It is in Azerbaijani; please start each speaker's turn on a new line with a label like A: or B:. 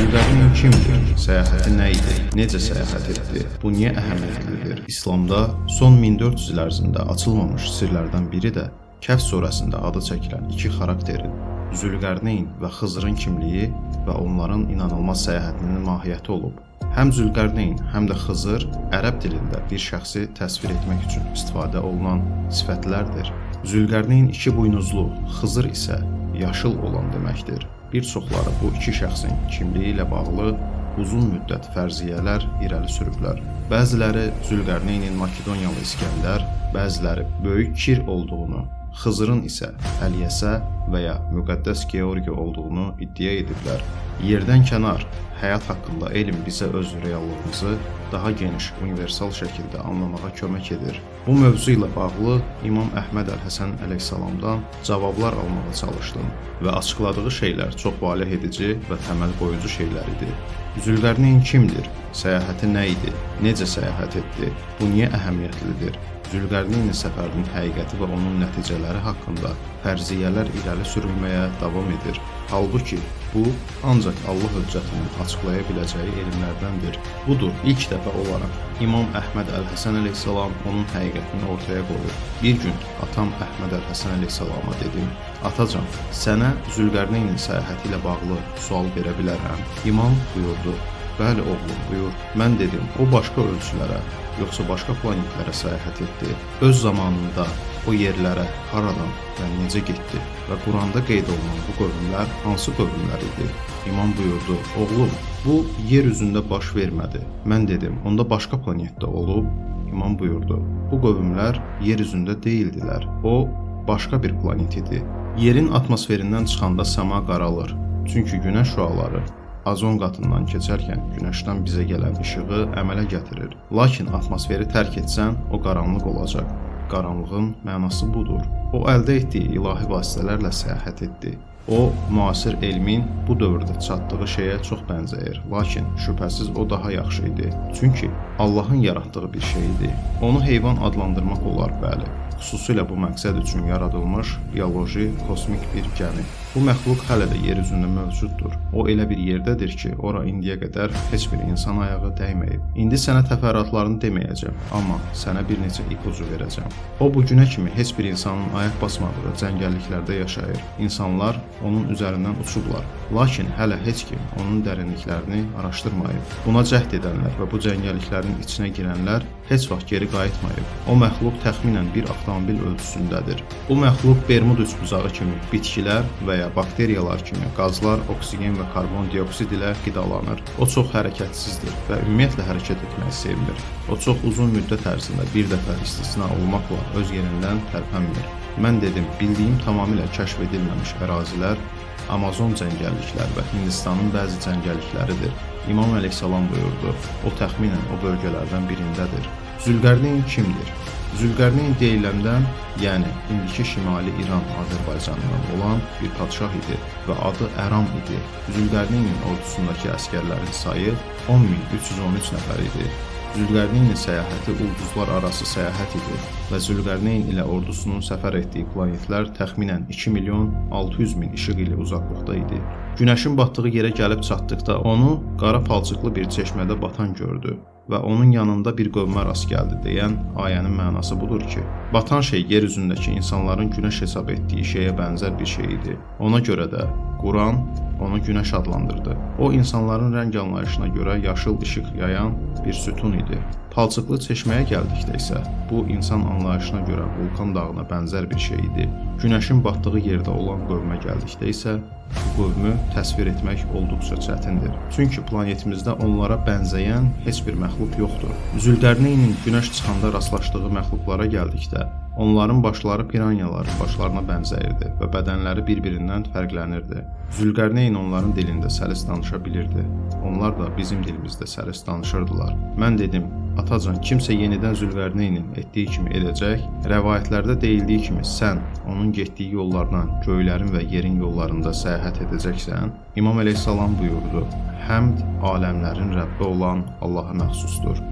A: Zülqərneyn kimdir? Səyahəti nə idi? Necə səyahət etdi? Bu niyə əhəmiyyətlidir? İslamda son 1400 il ərzində açılmamış sirlərdən biri də Kəhf surəsində adı çəkilən iki xarakterin, Zülqərneyn və Xızırın kimliyi və onların inanılmaz səyahətinin mahiyyəti olub. Həm Zülqərneyn, həm də Xızır ərəb dilində bir şəxsi təsvir etmək üçün istifadə olunan sifətlərdir. Zülqərneyn iki buynuzlu, Xızır isə yaşıl olan deməkdir. Bir çoxları bu iki şəxsin kimliyi ilə bağlı uzun müddət fərziyyələr irəli sürüblər. Bəziləri Zülqərneynin Makedoniyalı İskəndər, bəziləri Böyük Kir olduğunu, Xızırın isə Əlyəsə və ya Müqəddəs Georgi olduğunu iddia ediblər. Yerdən kənar, həyat haqqında elm bizə öz reallığımızı daha geniş, universal şəkildə anlamağa kömək edir. Bu mövzu ilə bağlı İmam Əhməd Əl-Həsən əleyhissalamdan cavablar almağa çalışdım və açıqladığı şeylər çox valeh edici və təməl qoyucu şeylər idi. Zülqərneyn kimdir? Səyahəti nə idi? Necə səyahət etdi? Bu niyə əhəmiyyətlidir? Zülqərneynin səfərinin həqiqəti və onun nəticələri haqqında fərziyyələr irəli sürülməyə davam edir. Halbuki bu ancaq Allah hüccətinin açıqlaya biləcəyi elmlərdəndir. Budur, ilk dəfə olaraq İmam Əhməd Əl-Həsən əleyhissalam onun həqiqətini ortaya qoyur. Bir gün atam Əhməd Əl-Həsən əleyhissalama dedim: "Atacan, sənə Zülqərneynin səyahəti ilə bağlı sual verə bilərəm?" İmam buyurdu: "Bəli oğlum, buyur." Mən dedim: "O başqa ölçülərə, yoxsa başqa planetlərə səyahət etdi? Öz zamanında o yerlərə haradan və necə getdi və Quranda qeyd olunan bu qövmlər hansı qövmlər idi?" İmam buyurdu: "Oğlum, bu yer üzündə baş vermədi." Mən dedim: "Onda başqa planetdə olub?" İmam buyurdu: "Bu qövmlər yer üzündə deyildilər. O başqa bir planet idi. Yerin atmosferindən çıxanda səma qaralır. Çünki günəş şüaları azon qatından keçərkən günəşdən bizə gələn işığı əmələ gətirir. Lakin atmosferi tərk etsən, o qaranlıq olacaq. Qaranlığın mənası budur. O əldə etdiyi ilahi vasitələrlə səyahət etdi. O, müasir elmin bu dövrdə çatdığı şeyə çox bənzəyir. Lakin şübhəsiz o daha yaxşı idi. Çünki Allahın yaratdığı bir şey idi. Onu heyvan adlandırmaq olar, bəli. Xüsusilə bu məqsəd üçün yaradılmış bioloji, kosmik bir gəmi. Bu məxluq hələ də yer üzündə mövcuddur. O elə bir yerdədir ki, ora indiyə qədər heç bir insan ayağı dəyməyib. İndi sənə təfərrüatlarını deməyəcəm, amma sənə bir neçə ipucu verəcəm. O, bu günə kimi heç bir insanın ayaq basmadığı cəngəlliklərdə yaşayır. İnsanlar onun üzərindən uçublar. Lakin hələ heç kim onun dərinliklərini araşdırmayıb. Buna cəhd edənlər və bu cəngəlliklərin içinə girənlər heç vaxt geri qayıtmayıb. O məxluq təxminən bir avtomobil ölçüsündədir. Bu məxluq Bermud üçbucağı kimi bitkilər və ya bakteriyalar kimi qazlar, oksigen və karbon dioksid ilə qidalanır. O çox hərəkətsizdir və ümumiyyətlə hərəkət etməyi sevmir. O çox uzun müddət ərzində bir dəfə istisna olmaqla öz yerindən tərpənmir. Mən dedim, bildiyim tamamilə kəşf edilməmiş ərazilər Amazon cəngəllikləri və Hindistanın bəzi cəngəllikləridir. İmam əleyhissalam buyurdu, o təxminən o bölgələrdən birindədir. Zülqərneyn kimdir? Zülqərneyn deyiləndən, yəni indiki Şimali İran Azərbaycanından olan bir padşah idi və adı Əram idi. Zülqərneynin ordusundakı əsgərlərin sayı 10.313 nəfər idi. Zülqərneynin səyahəti ulduzlar arası səyahət idi və Zülqərneyn ilə ordusunun səfər etdiyi planetlər təxminən 2.600.000 işıq ili uzaqlıqda idi. Günəşin batdığı yerə gəlib çatdıqda onu qara palçıqlı bir çeşmədə batan gördü və onun yanında bir qövmə rast gəldi deyən ayənin mənası budur ki, batan şey yer üzündəki insanların günəş hesab etdiyi şeyə bənzər bir şey idi. Ona görə də Quran onu günəş adlandırdı. O, insanların rəng anlayışına görə yaşıl işıq yayan bir sütun idi. Palçıqlı çeşməyə gəldikdə isə bu insan anlayışına görə vulkan dağına bənzər bir şey idi. Günəşin batdığı yerdə olan qövmə gəldikdə isə bu qövmü təsvir etmək olduqca çətindir. Çünki planetimizdə onlara bənzəyən heç bir məxluq yoxdur. Zülqərneynin günəş çıxanda rastlaşdığı məxluqlara gəldikdə, onların başları piranyaların başlarına bənzəyirdi və bədənləri bir-birindən fərqlənirdi. Zülqərneyn onların dilində səlis danışa bilirdi. Onlar da bizim dilimizdə səlis danışırdılar. Mən dedim, atacan, kimsə yenidən Zülqərneynin etdiyi kimi edəcək, rəvayətlərdə deyildiyi kimi sən onun getdiyi yollardan göylərin və yerin yollarında səyahət edəcəksən. İmam əleyhissalam buyurdu, həmd aləmlərin Rəbbi olan Allaha məxsusdur.